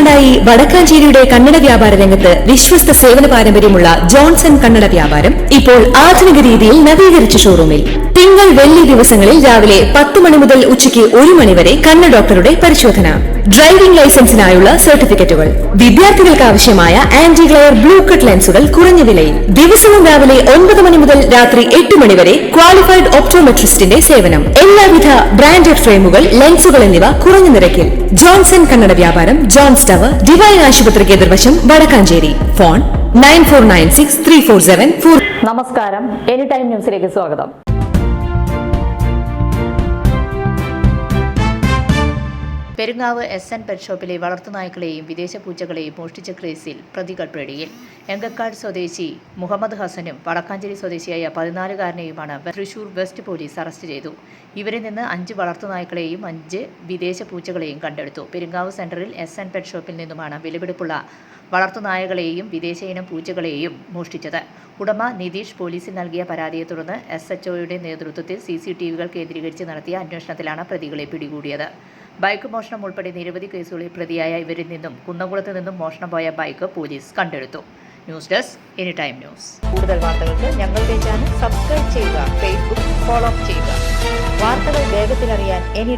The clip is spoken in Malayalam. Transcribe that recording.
നൂറ്റാണ്ടായി വടക്കാഞ്ചേരിയുടെ കന്നഡ വ്യാപാര രംഗത്ത് വിശ്വസ്ത സേവന പാരമ്പര്യമുള്ള ജോൺസൺ കന്നഡ വ്യാപാരം ഇപ്പോൾ ആധുനിക രീതിയിൽ നവീകരിച്ച ഷോറൂമിൽ തിങ്കൾ വെള്ളി ദിവസങ്ങളിൽ രാവിലെ 10 മണി മുതൽ ഉച്ചയ്ക്ക് 1 മണി വരെ കണ്ണ് ഡോക്ടറുടെ പരിശോധന, ഡ്രൈവിംഗ് ലൈസൻസിനായുള്ള സർട്ടിഫിക്കറ്റുകൾ, വിദ്യാർത്ഥികൾക്ക് ആവശ്യമായ ആന്റി ഗ്ലെയർ ബ്ലൂ കട്ട് ലെൻസുകൾ കുറഞ്ഞ വിലയിൽ, ദിവസവും രാവിലെ 9 മണി മുതൽ രാത്രി 8 മണി വരെ ക്വാളിഫൈഡ് ഒപ്റ്റോമെട്രിസ്റ്റിന്റെ സേവനം, എല്ലാവിധ ബ്രാൻഡഡ് ഫ്രെയിമുകൾ, ലെൻസുകൾ എന്നിവ കുറഞ്ഞ നിരക്കിൽ. ജോൺസൺ കന്നഡ വ്യാപാരം, ജോൺസ് ടവർ, ഡിവൈൻ ആശുപത്രിക്ക് എതിർവശം, വടക്കാഞ്ചേരി. ഫോൺ 94963474. നമസ്കാരം, എനി ടൈം ന്യൂസിലേക്ക് സ്വാഗതം. പെരുങ്ങാവ് SN പെറ്റ് ഷോപ്പിലെ വളർത്തുനായ്ക്കളെയും വിദേശ പൂച്ചകളെയും മോഷ്ടിച്ച കേസിൽ പ്രതികൾ പിടിയിൽ. എങ്കക്കാട് സ്വദേശി മുഹമ്മദ് ഹസനും വടക്കാഞ്ചേരി സ്വദേശിയായ 14-കാരനെയുമാണ് തൃശൂർ വെസ്റ്റ് പോലീസ് അറസ്റ്റ് ചെയ്തു. ഇവരിൽ നിന്ന് 5 വളർത്തുനായ്ക്കളെയും 5 വിദേശ പൂച്ചകളെയും കണ്ടെടുത്തു. പെരുങ്ങാവ് സെന്ററിൽ SN പെറ്റ് ഷോപ്പിൽ നിന്നുമാണ് വിലപിടിപ്പുള്ള വളർത്തുനായകളെയും വിദേശ ഇനം പൂച്ചകളെയും മോഷ്ടിച്ചത്. ഉടമ നിതീഷ് പോലീസിൽ നൽകിയ പരാതിയെ തുടർന്ന് SHOയുടെ നേതൃത്വത്തിൽ CCTVകൾ കേന്ദ്രീകരിച്ച് നടത്തിയ അന്വേഷണത്തിലാണ് പ്രതികളെ പിടികൂടിയത്. ബൈക്ക് മോഷണം ഉൾപ്പെടെ നിരവധി കേസുകളിൽ പ്രതിയായ ഇവരിൽ നിന്നും കുന്നംകുളത്ത് നിന്നും മോഷണം പോയ ബൈക്ക് പോലീസ് കണ്ടെടുത്തു. News desk, any time news. കൂടുതൽ വാർത്തകൾക്ക് ഞങ്ങളുടെ ചാനൽ സബ്സ്ക്രൈബ് ചെയ്യുക, ഫേസ്ബുക്ക് ഫോളോ ചെയ്യുക. വാർത്തകൾ വേഗത്തിലറിയാൻ എനി